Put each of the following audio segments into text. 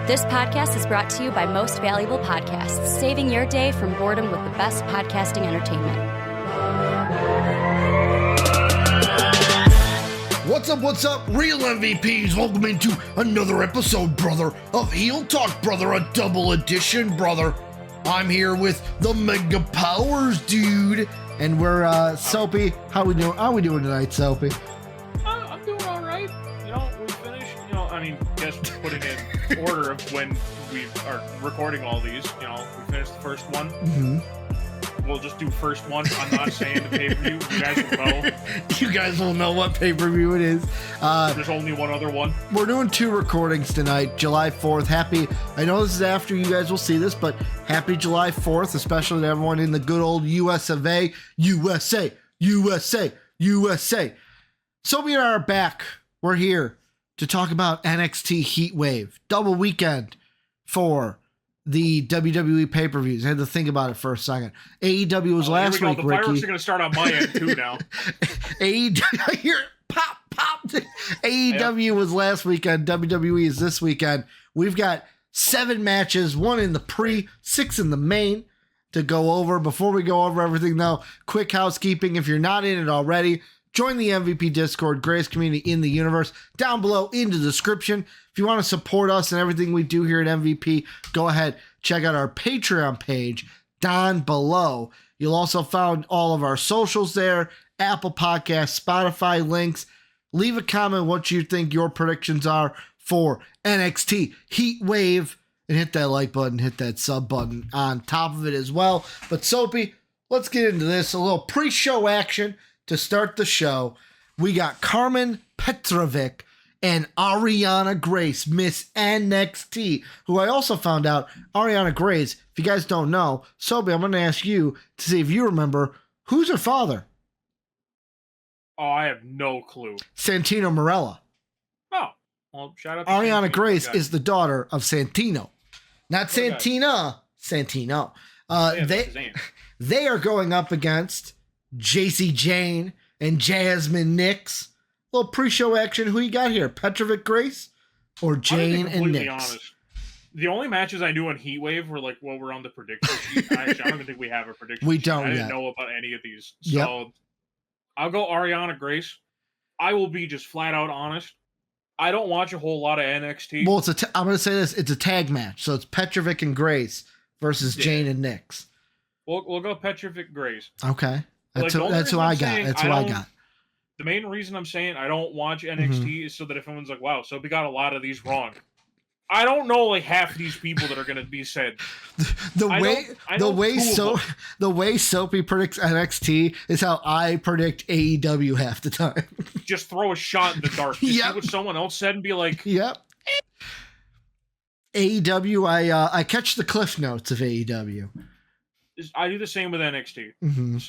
This podcast is brought to you by Most Valuable Podcasts, saving your day from boredom with the best podcasting entertainment. What's up, real MVPs? Welcome into another episode, brother, of Heel Talk, brother, a double edition, brother. I'm here with the Mega Powers, dude, and we're, Soapy. How we doing tonight, Soapy? I'm doing all right. We finished, just putting in order of when we are recording all these, we finished the first one. Mm-hmm. We'll just do first one. I'm not saying the pay-per-view. You guys will know. You guys will know what pay-per-view it is. There's only one other one. We're doing 2 recordings tonight, July 4th. I know this is after you guys will see this, but happy July 4th, especially to everyone in the good old US of A. USA. So we are back. We're here to talk about NXT Heatwave. Double weekend for the WWE pay-per-views. I had to think about it for a second. AEW was last week, The Ricky. fireworks are going to start on my end, too, now. AEW, here, pop. AEW was last weekend. WWE is this weekend. We've got 7 matches, 1 in the pre, 6 in the main to go over. Before we go over everything, though, quick housekeeping. If you're not in it already, join the MVP Discord, greatest community in the universe. Down below in the description. If you want to support us and everything we do here at MVP, go ahead, check out our Patreon page down below. You'll also find all of our socials there, Apple Podcasts, Spotify links. Leave a comment what you think your predictions are for NXT Heatwave, and hit that like button, hit that sub button on top of it as well. But Soapy, let's get into this. A little pre-show action to start the show. We got Carmen Petrovic and Ariana Grace, Miss NXT, who I also found out, Ariana Grace, if you guys don't know, Soapy, I'm going to ask you to see if you remember, who's her father? Oh, I have no clue. Santino Marella. Oh, well, shout out to Ariana Santino. Grace is the daughter of Santino. Not Santina, Santino. Yeah, that's his name. They are going up against JC Jane and Jasmine Nix. Little pre-show action. Who you got here? Petrovic Grace or Jane and Nix? Honest. The only matches I knew on Heatwave were like we're on the prediction sheet. I don't even think we have a prediction We sheet. don't I didn't yet. know about any of these. So I'll go Ariana Grace. I will be just flat out honest. I don't watch a whole lot of NXT. Well, I'm going to say this. It's a tag match. So it's Petrovic and Grace versus Jane and Nix. We'll go Petrovic Grace. Okay. That's who I got. That's who I got. The main reason I'm saying I don't watch NXT is so that if anyone's like, wow, so we got a lot of these wrong. I don't know like half of these people that are going to be said. The way Soapy predicts NXT is how I predict AEW half the time. Just throw a shot in the dark. See what someone else said and be like, yep. AEW, I catch the cliff notes of AEW. I do the same with NXT. Mm-hmm.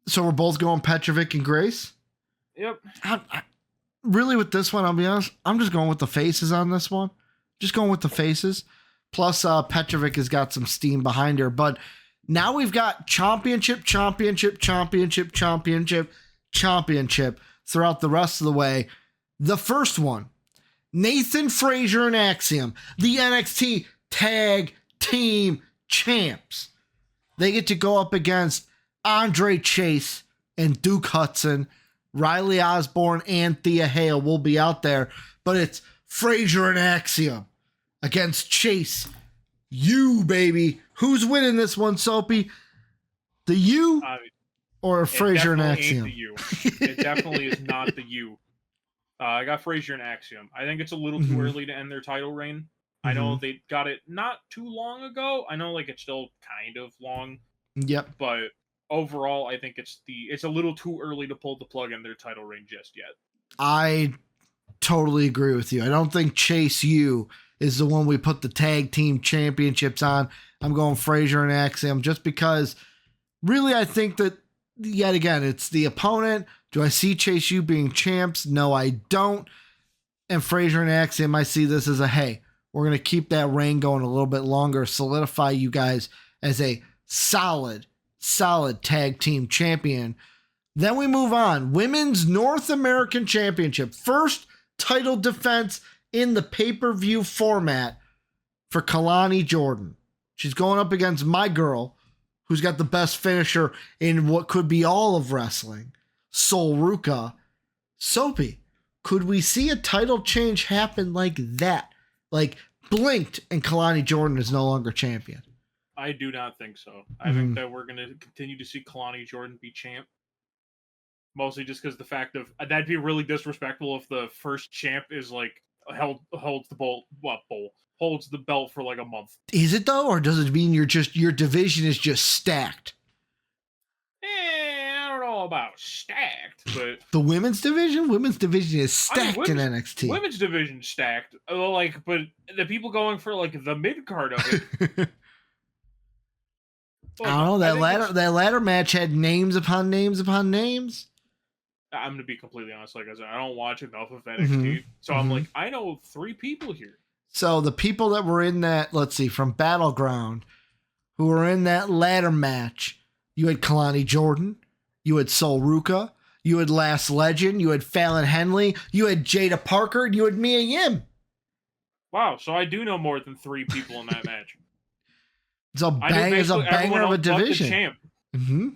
So we're both going Petrovic and Grace? Yep. Really, with this one, I'll be honest, I'm just going with the faces on this one. Just going with the faces. Plus, Petrovic has got some steam behind her. But now we've got championship throughout the rest of the way. The first one, Nathan Frazier and Axiom, the NXT Tag Team Champs. They get to go up against Andre Chase and Duke Hudson. Riley Osborne and Thea Hale will be out there, but it's Frazier and Axiom against Chase. You, baby. Who's winning this one, Soapy? The U or Frazier and Axiom? It definitely is not the U. I got Frazier and Axiom. I think it's a little too early to end their title reign. I know they got it not too long ago. I know it's still kind of long. Yep. But overall, I think it's a little too early to pull the plug in their title reign just yet. I totally agree with you. I don't think Chase U is the one we put the tag team championships on. I'm going Frazier and Axiom just because really I think that yet again, it's the opponent. Do I see Chase U being champs? No, I don't. And Frazier and Axiom, I see this as hey, we're going to keep that reign going a little bit longer, solidify you guys as a solid tag team champion. Then we move on. Women's North American Championship. First title defense in the pay-per-view format for Kalani Jordan. She's going up against my girl, who's got the best finisher in what could be all of wrestling, Sol Ruka. Soapy, could we see a title change happen like that? Like, blinked and Kalani Jordan is no longer champion. I do not think so. I think that we're going to continue to see Kalani Jordan be champ. Mostly just because the fact of that'd be really disrespectful if the first champ is like holds the belt for like a month. Is it though, or does it mean your division is just stacked? I don't know about stacked, but the women's division is stacked in NXT. Women's division stacked, like, but the people going for like the mid card of it. I don't know. That ladder match had names upon names upon names. I'm gonna be completely honest. Like I said, I don't watch enough of NXT, so I'm like, I know 3 people here. So the people that were in that, let's see, from Battleground, who were in that ladder match, you had Kalani Jordan, you had Sol Ruka, you had Last Legend, you had Fallon Henley, you had Jada Parker, and you had Mia Yim. Wow, so I do know more than 3 people in that match. It's a banger of a division. Mm-hmm.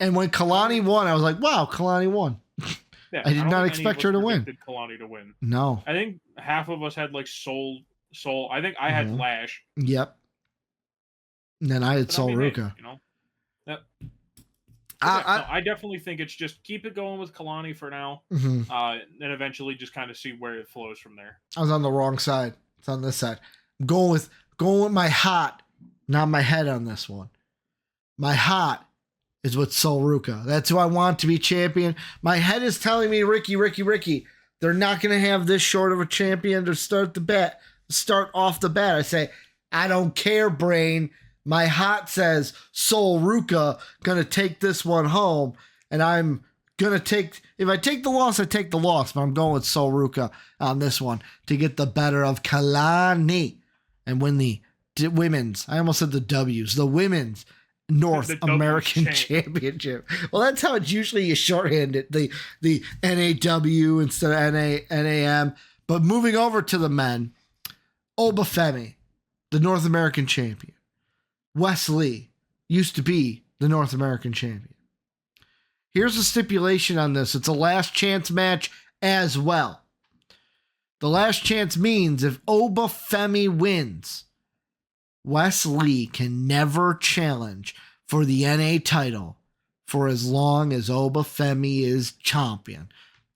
And when Kalani won, I was like, wow, Kalani won. Yeah, I did not expect her to win. Kalani to win. No. I think half of us had like Soul. I think I had Lash. Yep. And then I had Sol Ruka. You know? Yep. I definitely think it's just keep it going with Kalani for now. Mm-hmm. And eventually just kind of see where it flows from there. I was on the wrong side. It's on this side. I'm going with my heart, not my head on this one. My heart is with Sol Ruka. That's who I want to be champion. My head is telling me, Ricky, they're not going to have this short of a champion to start off the bat. I say, I don't care, brain. My heart says Sol Ruka going to take this one home, and I'm going to take, if I take the loss, I take the loss, but I'm going with Sol Ruka on this one to get the better of Kalani and win the women's, I almost said the W's, the women's North American Championship. Well, that's how it's usually you shorthand it, the NAW instead of NAM. But moving over to the men, Obafemi, the North American champion. Wes Lee used to be the North American champion. Here's a stipulation on this. It's a last chance match as well. The last chance means if Obafemi wins, Wes Lee can never challenge for the NA title for as long as Obafemi is champion.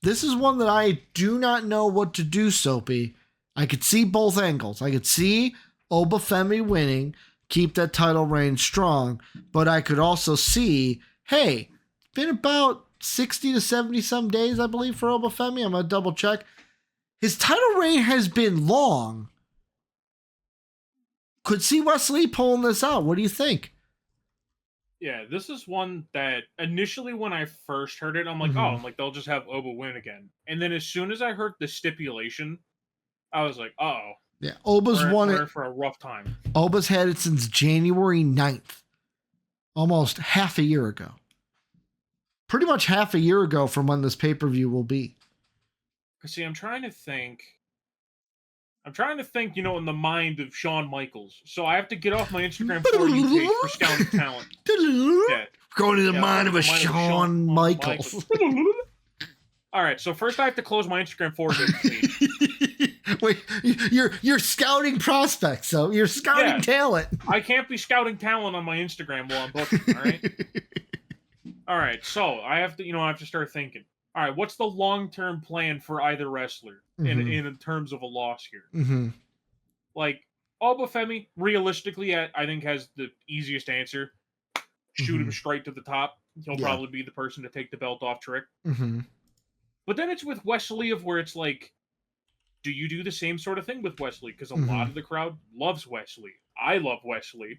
This is one that I do not know what to do, Soapy. I could see both angles. I could see Obafemi winning, keep that title reign strong, but I could also see, hey, it's been about 60 to 70 some days, I believe, for Obafemi. I'm going to double check. His title reign has been long. Could see Wes Lee pulling this out. What do you think? Yeah, this is one that initially when I first heard it, I'm like, they'll just have Oba win again. And then as soon as I heard the stipulation, I was like, yeah, Oba's won it for a rough time. Oba's had it since January 9th, almost half a year ago. Pretty much half a year ago from when this pay-per-view will be. See, I'm trying to think, in the mind of Shawn Michaels. So I have to get off my Instagram for you page for scouting talent. Yeah. Going to the mind of a Shawn Michaels. All right, so first I have to close my Instagram for you page. Wait, you're scouting prospects, so you're scouting talent. I can't be scouting talent on my Instagram while I'm booking, all right? All right, so I have to start thinking. All right, what's the long-term plan for either wrestler in terms of a loss here? Mm-hmm. Like, Obafemi, realistically, I think has the easiest answer. Shoot him straight to the top. He'll probably be the person to take the belt off Trick. Mm-hmm. But then it's with Wes Lee of where it's like, do you do the same sort of thing with Wes Lee? Because a lot of the crowd loves Wes Lee. I love Wes Lee.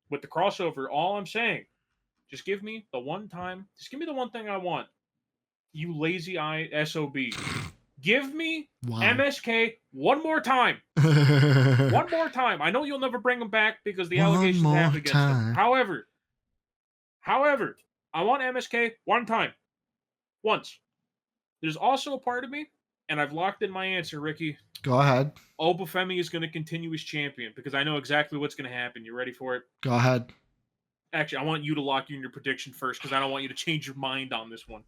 With the crossover, all I'm saying, just give me the one thing I want. You lazy eye SOB. Give me MSK one more time. One more time. I know you'll never bring him back because the allegations have against him. However, I want MSK one time. Once. There's also a part of me And I've locked in my answer, Ricky. Go ahead. Obafemi is going to continue as champion because I know exactly what's going to happen. You ready for it? Go ahead. Actually, I want you to lock in your prediction first because I don't want you to change your mind on this one.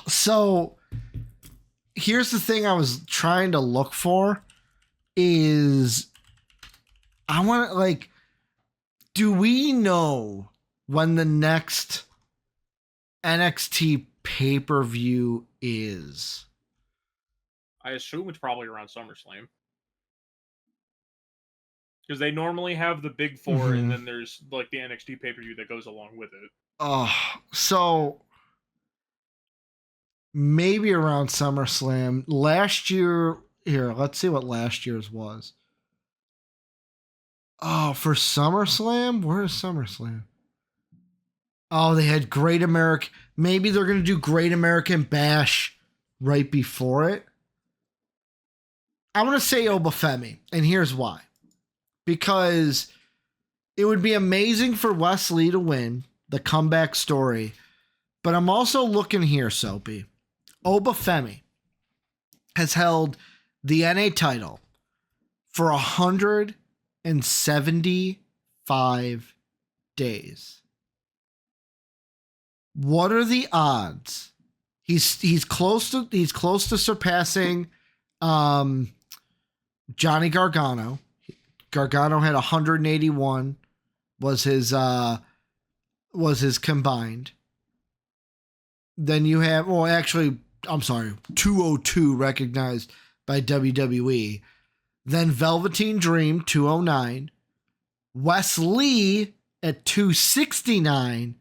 So here's the thing I was trying to look for is I want to, like, do we know when the next NXT pay-per-view is? I assume it's probably around SummerSlam. Because they normally have the big four, and then there's like the NXT pay-per-view that goes along with it. So maybe around SummerSlam. Last year, here, let's see what last year's was. Oh, for SummerSlam? Where is SummerSlam? Oh, they had Great American. Maybe they're going to do Great American Bash right before it. I want to say Obafemi, and here's why. Because it would be amazing for Wesley to win, the comeback story. But I'm also looking here, Soapy. Obafemi has held the NA title for 175 days. What are the odds? He's close to surpassing Johnny Gargano. Gargano had 181 was his combined. Then you have, well, actually, I'm sorry, 202 recognized by WWE. Then Velveteen Dream, 209. Wes Lee at 269.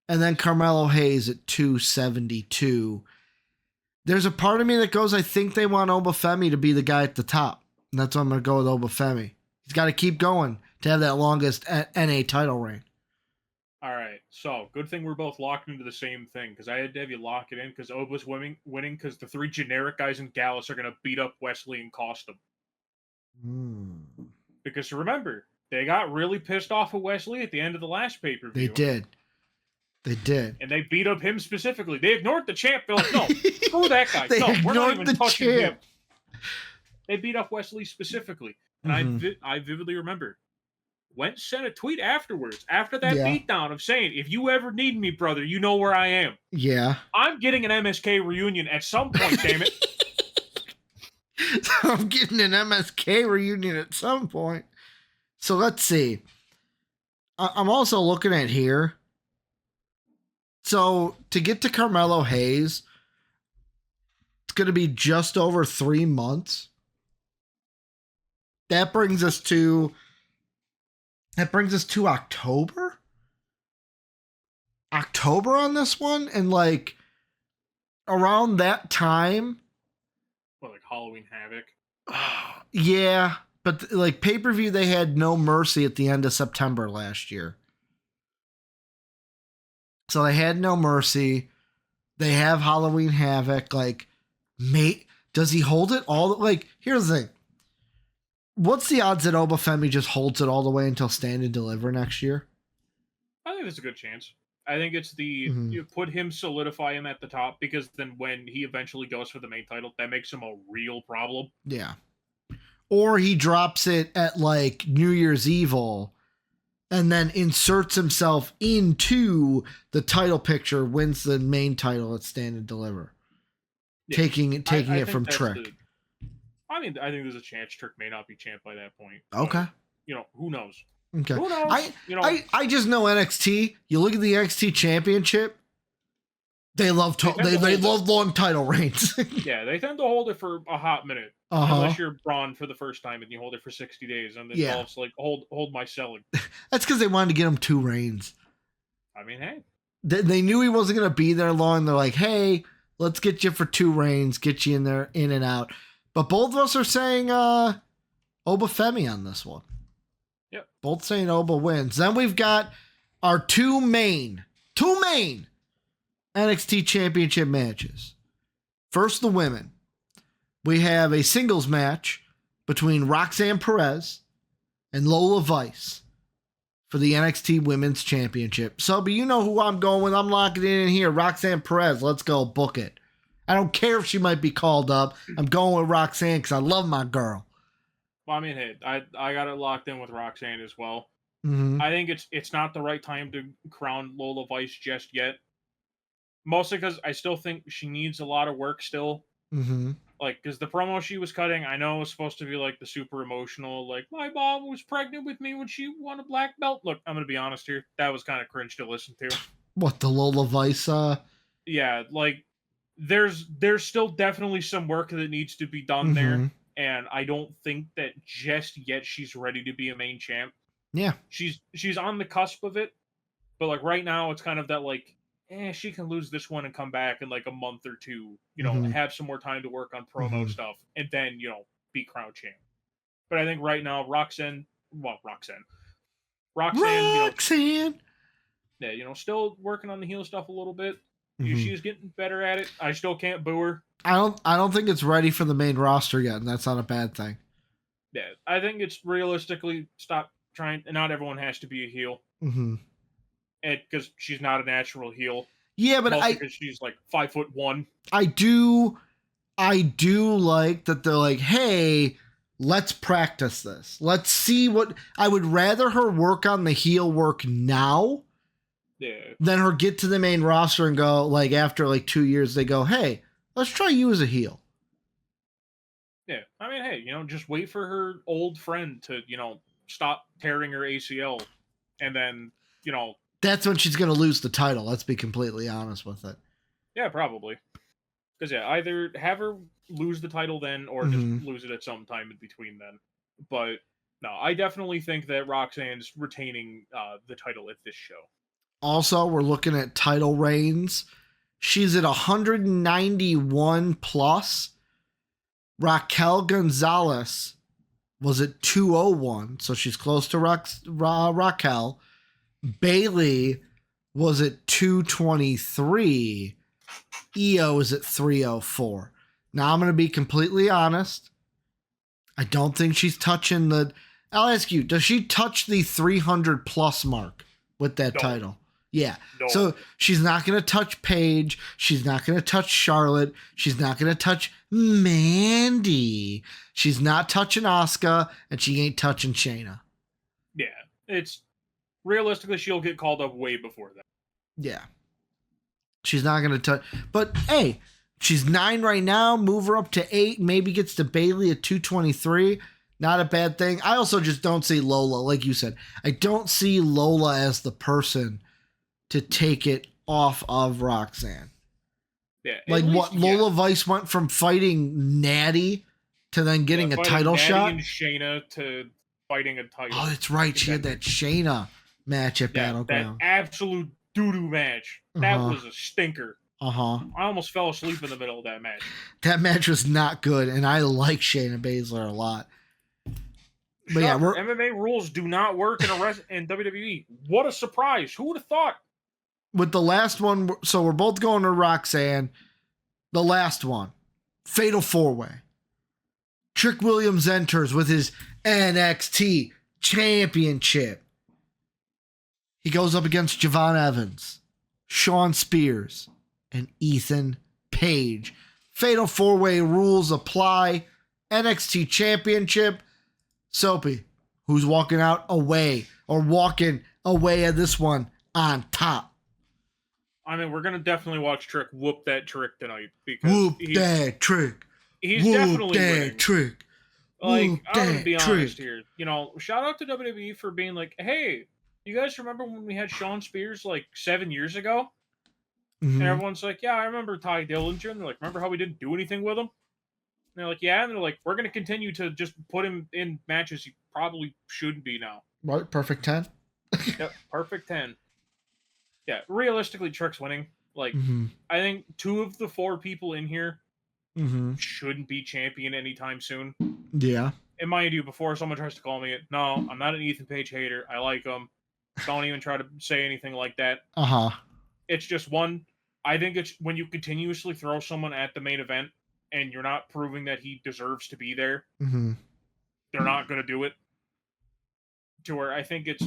And then Carmelo Hayes at 272. There's a part of me that goes, I think they want Obafemi to be the guy at the top. And that's why I'm going to go with Obafemi. He's got to keep going to have that longest NA title reign. All right, so good thing we're both locked into the same thing because I had to have you lock it in because Oba's winning because the three generic guys in Gallus are going to beat up Wesley and cost him. Because remember, they got really pissed off at Wesley at the end of the last pay-per-view. They did. And they beat up him specifically. They ignored the champ. They're like, no, screw that guy. No, we're not even touching him. They beat up Wesley specifically. And I vividly remember. Went sent a tweet afterwards, after that beatdown of saying, if you ever need me, brother, you know where I am. Yeah. I'm getting an MSK reunion at some point, damn it. I'm getting an MSK reunion at some point. So let's see. I'm also looking at here. So to get to Carmelo Hayes, it's going to be just over 3 months. That brings us to October? October on this one? And like around that time. Well, like Halloween Havoc. Yeah. But like pay-per-view, they had No Mercy at the end of September last year. So they had No Mercy. They have Halloween Havoc. Like, does he hold it all? Like, here's the thing. What's the odds that Obafemi just holds it all the way until Stand and Deliver next year? I think there's a good chance. I think it's you put him, solidify him at the top, because then when he eventually goes for the main title, that makes him a real problem. Yeah. Or he drops it at like New Year's Evil and then inserts himself into the title picture, wins the main title at Stand and Deliver. Yeah. Taking it from Trick. I think there's a chance Trick may not be champ by that point. Okay. But, who knows? Okay. Who knows? I just know NXT. You look at the NXT Championship. They love they love long title reigns. Yeah, they tend to hold it for a hot minute. Unless you're Braun for the first time and you hold it for 60 days, and then Dolph's like, hold my selling. That's because they wanted to get him 2 reigns. I mean, hey. They knew he wasn't going to be there long. They're like, hey, let's get you for 2 reigns, get you in there, in and out. But both of us are saying Obafemi on this one. Yep. Both saying Oba wins. Then we've got our two main NXT Championship matches. First, the women. We have a singles match between Roxanne Perez and Lola Vice for the NXT Women's Championship. So, but you know who I'm going with. I'm locking it in here. Roxanne Perez. Let's go. Book it. I don't care if she might be called up. I'm going with Roxanne because I love my girl. Well, I mean, hey, I got it locked in with Roxanne as well. Mm-hmm. I think it's not the right time to crown Lola Vice just yet. Mostly because I still think she needs a lot of work still. Mm-hmm. Like, because the promo she was cutting, I know it was supposed to be like the super emotional, like, my mom was pregnant with me when she won a black belt. Look, I'm going to be honest here. That was kind of cringe to listen to. What, the Lola Vice? Yeah, like, there's still definitely some work that needs to be done there. And I don't think that just yet she's ready to be a main champ. Yeah. She's on the cusp of it. But, like, right now, it's kind of that, like, she can lose this one and come back in, like, a month or two, have some more time to work on promo stuff, and then, be crown champ. But I think right now, Roxanne, yeah, still working on the heel stuff a little bit. She's getting better at it. I still can't boo her. I don't think it's ready for the main roster yet, and that's not a bad thing. Yeah, I think it's realistically stop trying. Not everyone has to be a heel. Because she's not a natural heel. Yeah, but because she's like 5'1". I do like that they're like, hey, let's practice this. Let's see what I would rather her work on the heel work now. Yeah. Than her get to the main roster and go, like, after like 2 years, they go, hey, let's try you as a heel. Yeah. I mean, hey, just wait for her old friend to, stop tearing her ACL. And then, that's when she's going to lose the title. Let's be completely honest with it. Yeah, probably. Because, yeah, either have her lose the title then or just lose it at some time in between then. But, no, I definitely think that Roxanne's retaining the title at this show. Also, we're looking at title reigns. She's at 191 plus. Raquel Gonzalez was at 201, so she's close to Raquel. Bailey was at 223. Io is at 304. Now, I'm going to be completely honest. I don't think she's touching the... I'll ask you, does she touch the 300 plus mark with that title? Yeah. No. So she's not going to touch Paige. She's not going to touch Charlotte. She's not going to touch Mandy. She's not touching Asuka, and she ain't touching Shayna. Yeah. It's realistically, she'll get called up way before that. Yeah. She's not going to touch. But hey, she's 9 right now. Move her up to 8. Maybe gets to Bailey at 223. Not a bad thing. I also just don't see Lola, like you said. I don't see Lola as the person to take it off of Roxanne. Yeah, like what Lola Vice went from fighting Natty to then getting a title Natty shot. And Shayna to fighting a title. Oh, that's right. She had that Shayna match at Battleground. That absolute doo-doo match. That was a stinker. I almost fell asleep in the middle of that match. That match was not good, and I like Shayna Baszler a lot. But yeah, MMA rules do not work in WWE. What a surprise. Who would have thought? With the last one, so we're both going to Roxanne. The last one, Fatal 4-Way. Trick Williams enters with his NXT Championship. He goes up against Javon Evans, Shawn Spears, and Ethan Page. Fatal 4-Way rules apply. NXT Championship. Soapy, who's walking away of this one on top? I mean, we're gonna definitely watch Trick whoop that Trick tonight because that Trick. He's definitely winning. Trick. Like, I'm gonna be honest here. Shout out to WWE for being like, hey, you guys remember when we had Shawn Spears like 7 years ago? And everyone's like, yeah, I remember Ty Dillinger. And they're like, remember how we didn't do anything with him? And they're like, yeah. And they're like, we're gonna continue to just put him in matches he probably shouldn't be now. Right, perfect 10. Yep, perfect 10. Yeah, realistically, Trick's winning. Like, I think 2 of the 4 people in here shouldn't be champion anytime soon. Yeah. And mind you, before someone tries to call me, no, I'm not an Ethan Page hater. I like him. Don't even try to say anything like that. It's just one. I think it's when you continuously throw someone at the main event and you're not proving that he deserves to be there, they're not going to do it. To where I think it's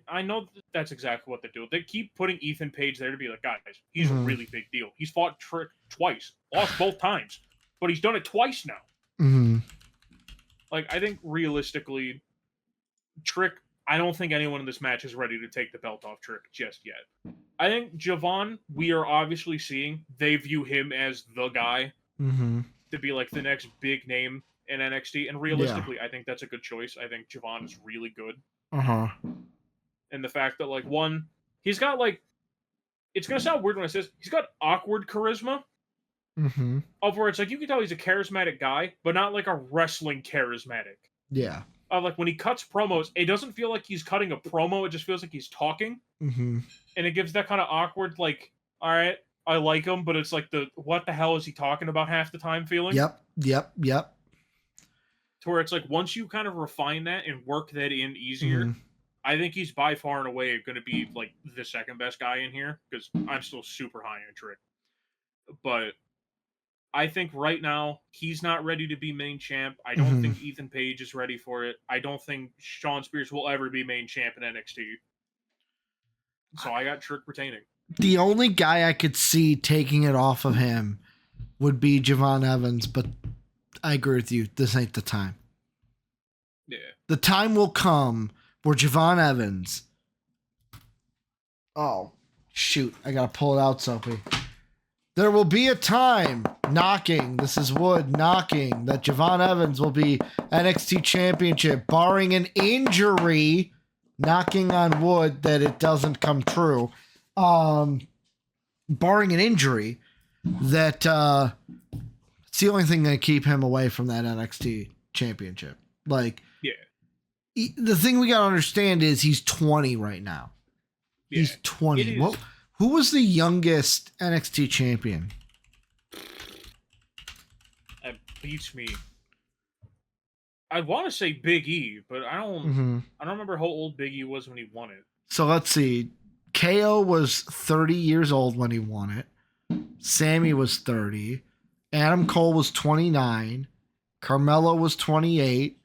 I know that's exactly what they do. They keep putting Ethan Page there to be like, guys, he's a really big deal. He's fought Trick twice, lost both times, but he's done it twice now. Mm-hmm. Like, I think realistically, Trick, I don't think anyone in this match is ready to take the belt off Trick just yet. I think Javon, we are obviously seeing, they view him as the guy to be like the next big name in NXT. And realistically, I think that's a good choice. I think Javon is really good. And the fact that, like, one, he's got, like, it's going to sound weird when I say this, he's got awkward charisma. Of where it's like, you can tell he's a charismatic guy, but not like a wrestling charismatic. Yeah. Like when he cuts promos, it doesn't feel like he's cutting a promo. It just feels like he's talking. And it gives that kind of awkward, like, all right, I like him, but it's like what the hell is he talking about half the time feeling? Yep. To where it's like, once you kind of refine that and work that in easier, I think he's by far and away going to be like the second best guy in here, because I'm still super high on Trick. But I think right now he's not ready to be main champ. I don't think Ethan Page is ready for it. I don't think Shawn Spears will ever be main champ in NXT. So I got Trick retaining. The only guy I could see taking it off of him would be Javon Evans, but I agree with you. This ain't the time. Yeah. The time will come where Javon Evans. Oh, shoot. I got to pull it out, Soapy. There will be a time knocking, this is wood knocking, that Javon Evans will be NXT Championship, barring an injury, knocking on wood that it doesn't come true. Barring an injury, that it's the only thing that keep him away from that NXT Championship. Like, the thing we got to understand is he's 20 right now. Yeah, he's 20. Who was the youngest NXT champion? That beats me. I want to say Big E, but I don't remember how old Big E was when he won it. So let's see. KO was 30 years old when he won it. Sammy was 30. Adam Cole was 29. Carmelo was 28.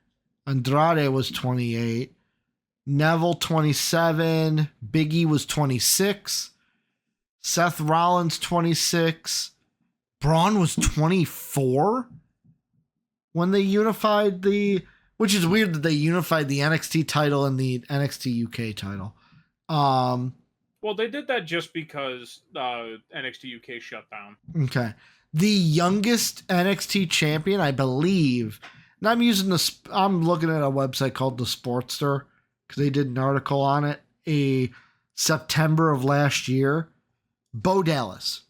Andrade was 28. Neville 27. Big E was 26. Seth Rollins 26. Braun was 24 when they unified which is weird that they unified the NXT title and the NXT UK title. Well, they did that just because NXT UK shut down. Okay. The youngest NXT champion, I believe, and I'm looking at a website called The Sportster because they did an article on it, September of last year. Bo Dallas,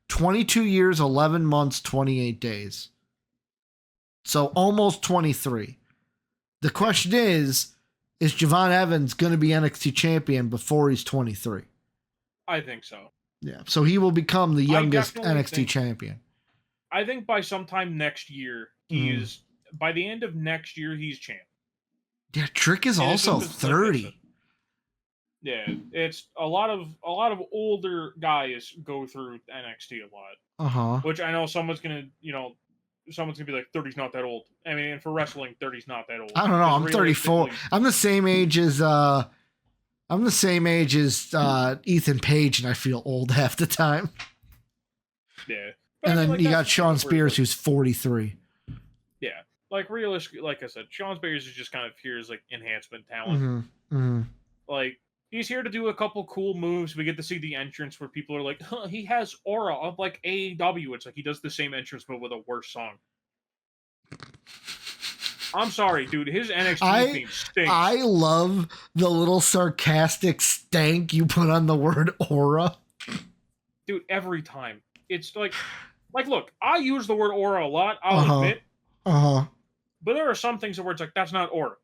22 years, 11 months, 28 days. So almost 23. The question is Javon Evans going to be NXT champion before he's 23? I think so. Yeah. So he will become the youngest NXT champion. I think by sometime next year, by the end of next year, he's champ. Yeah. Trick is also 30. Yeah, it's a lot of older guys go through NXT a lot. Which I know someone's gonna be like, 30's not that old. I mean, for wrestling, 30's not that old. I don't know. I'm 34. I'm the same age as Ethan Page, and I feel old half the time. Yeah. But and then you got Shawn Spears, who's 43. Yeah. Like, realistically, like I said, Shawn Spears is just kind of here as, like, enhancement talent. Like, he's here to do a couple cool moves. We get to see the entrance where people are like, he has aura of, like, AEW. It's like he does the same entrance, but with a worse song. I'm sorry, dude. His NXT theme stinks. I love the little sarcastic stank you put on the word aura. Dude, every time. It's like, look, I use the word aura a lot, I'll admit. But there are some things where it's like, that's not aura.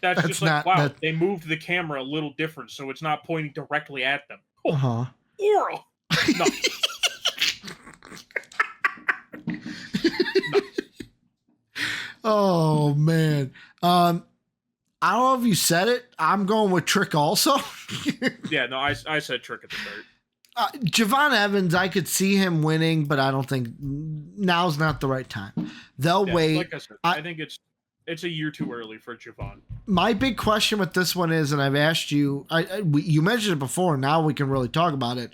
That's just like, wow, they moved the camera a little different, so it's not pointing directly at them. Oh, aura! No. Oh, man. I don't know if you said it. I'm going with Trick also. Yeah, no, I said Trick at the start. Javon Evans, I could see him winning, but I don't think now's not the right time. They'll wait. Like I said, I think it's it's a year too early for Javon. My big question with this one is, and I've asked you, you mentioned it before. Now we can really talk about it.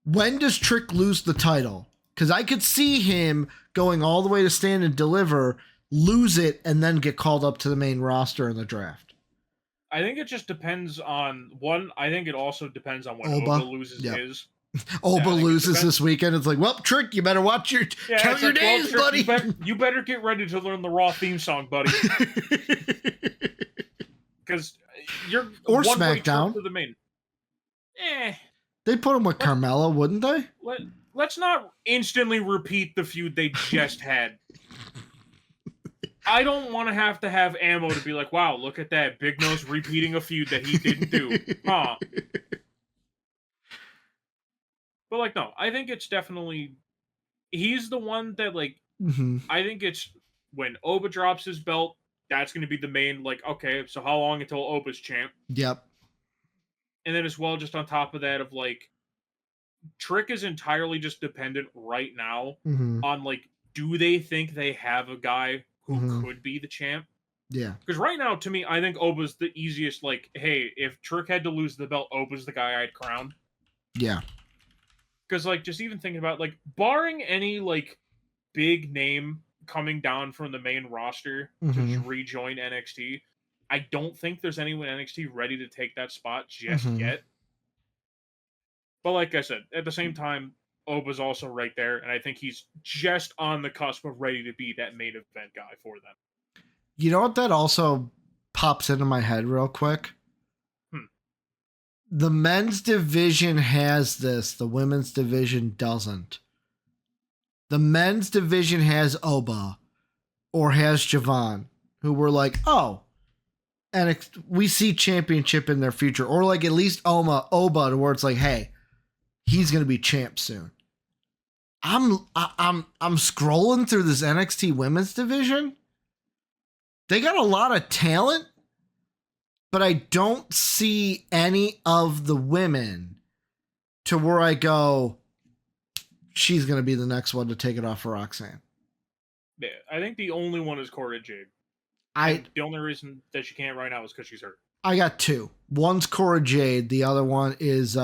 When does Trick lose the title? Because I could see him going all the way to Stand and Deliver, lose it, and then get called up to the main roster in the draft. I think it just depends on one. I think it also depends on when Oba loses yep. his. Oba loses this weekekend. It's like, well, Trick, you better watch your count your days, Trick, buddy. You better get ready to learn the Raw theme song, buddy. Because you're or one SmackDown to the main. They put him with Carmella, wouldn't they? Let's not instantly repeat the feud they just had. I don't want to have ammo to be like, wow, look at that. Big Nose repeating a feud that he didn't do. Huh. But, like, no, I think it's definitely... He's the one that, like... Mm-hmm. I think it's when Oba drops his belt, that's going to be the main, like, okay, so how long until Oba's champ? Yep. And then as well, just on top of that, of, like... Trick is entirely just dependent right now on, like, do they think they have a guy who could be the champ? Yeah. Because right now, to me, I think Oba's the easiest, like, hey, if Trick had to lose the belt, Oba's the guy I'd crown. Yeah. Because, like, just even thinking about, like, barring any, like, big name coming down from the main roster to rejoin NXT, I don't think there's anyone in NXT ready to take that spot just yet. But like I said, at the same time, Oba's also right there, and I think he's just on the cusp of ready to be that main event guy for them. You know what that also pops into my head real quick? The men's division has this, the women's division doesn't. The men's division has Oba or has Javon, who were like, oh, and we see championship in their future, or like at least Oba to where it's like, hey, he's gonna be champ soon. I'm scrolling through this NXT women's division. They got a lot of talent, but I don't see any of the women to where I go, she's going to be the next one to take it off for Roxanne. Yeah, I think the only one is Cora Jade. The only reason that she can't right now is because she's hurt. I got two. One's Cora Jade. The other one is,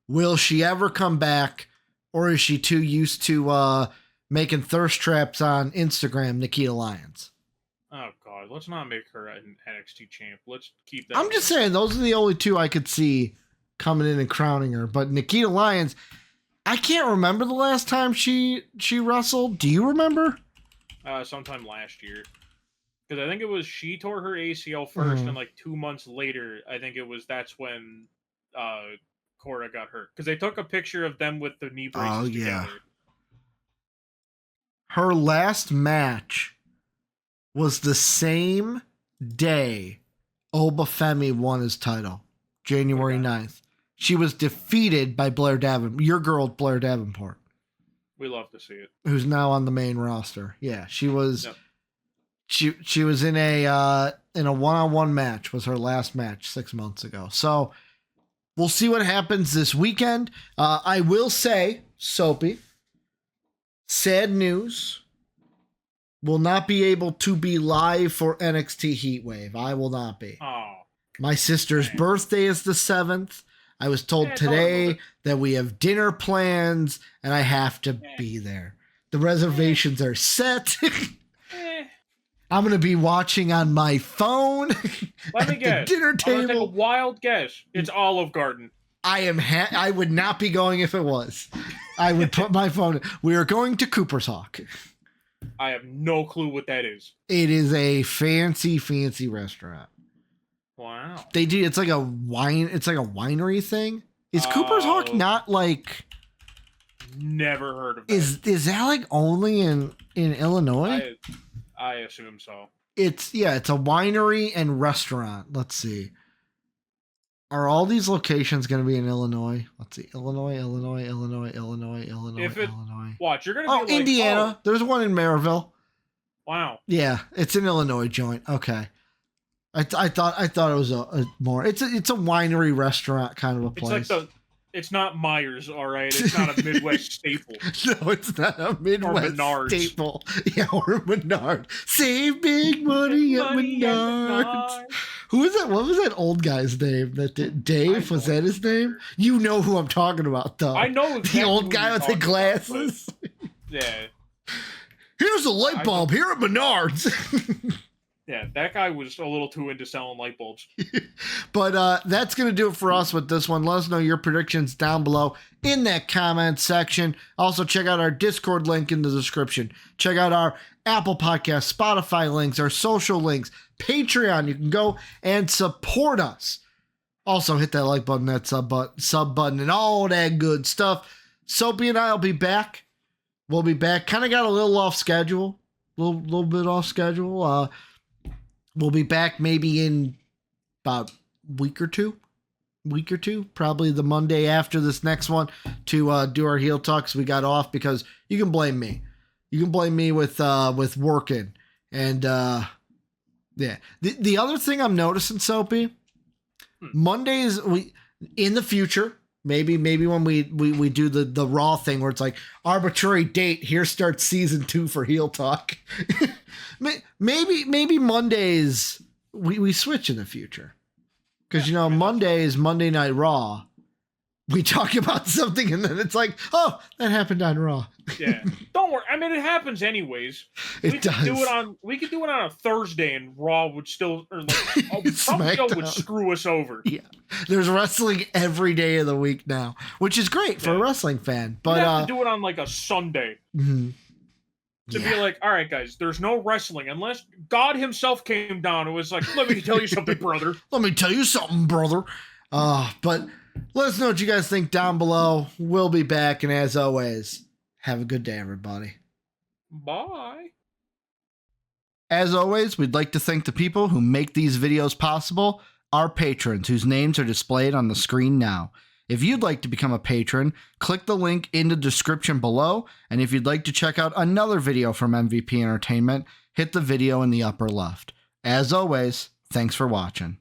will she ever come back, or is she too used to making thirst traps on Instagram, Nikita Lyons? Oh, God. Let's not make her an NXT champ. Let's keep that. I'm just saying, those are the only two I could see coming in and crowning her. But Nikita Lyons, I can't remember the last time she wrestled. Do you remember? Sometime last year. Because I think it was she tore her ACL first, and like 2 months later, I think that's when Cora got hurt. Because they took a picture of them with the knee braces together. Her last match was the same day Oba Femi won his title, January 9th. She was defeated by Blair Davenport, your girl Blair Davenport. We love to see it. Who's now on the main roster. Yeah, she was she was in a one-on-one match, was her last match 6 months ago. So we'll see what happens this weekend. I will say, Soapy, sad news. Will not be able to be live for NXT Heatwave. I will not be. Oh, my sister's birthday is the 7th. I was told today that we have dinner plans and I have to be there. The reservations are set. I'm going to be watching on my phone. Let me guess. Dinner table. I'm gonna take a wild guess. It's Olive Garden. I would not be going if it was. I would put my phone. We are going to Cooper's Hawk. I have no clue what that is. It is a fancy restaurant. Wow. They do. It's like a wine. It's like a winery thing. Is Cooper's Hawk not like? Never heard of it. Is that like only in Illinois? I assume so. It's a winery and restaurant. Let's see. Are all these locations going to be in Illinois? Let's see. Illinois. Watch, you're going to be like, Indiana. There's one in Maryville. Wow. Yeah, it's an Illinois joint. Okay. I thought it was a more. It's a winery restaurant kind of a place. It's not Myers, all right? It's not a Midwest staple. No, it's not a Midwest staple. Yeah, or Menard. Save big money at Menards. Who is that? What was that old guy's name? Dave? Was that his name? You know who I'm talking about, though. I know exactly the old guy with the glasses. Yeah. Here's a light bulb here at Menards. Yeah, that guy was a little too into selling light bulbs. But that's going to do it for us with this one. Let us know your predictions down below in that comment section. Also, check out our Discord link in the description. Check out our Apple Podcast, Spotify links, our social links, Patreon. You can go and support us. Also, hit that like button, that sub button, and all that good stuff. Soapy and I will be back. We'll be back. Kind of got a little off schedule. Little bit off schedule. We'll be back maybe in about a week or two, probably the Monday after this next one to do our heel talks. We got off because you can blame me. You can blame me with working. And yeah. The other thing I'm noticing, Soapy, Mondays in the future, maybe when we do the Raw thing where it's like arbitrary date, here starts season 2 for heel talk. Maybe Mondays we switch in the future. Because, Mondays, Monday Night Raw, we talk about something and then it's like, oh, that happened on Raw. Yeah. Don't worry. I mean, it happens anyways. We could do it on a Thursday and Raw would still, or like, some show would screw us over. Yeah. There's wrestling every day of the week now, which is great for a wrestling fan. But we'd have to do it on like a Sunday. Mm-hmm. To be like, all right, guys, there's no wrestling unless God himself came down and was like, let me tell you something, brother. Let me tell you something, brother. But let us know what you guys think down below. We'll be back. And as always, have a good day, everybody. Bye. As always, we'd like to thank the people who make these videos possible, our patrons, whose names are displayed on the screen now. If you'd like to become a patron, click the link in the description below, and if you'd like to check out another video from MVP Entertainment, hit the video in the upper left. As always, thanks for watching.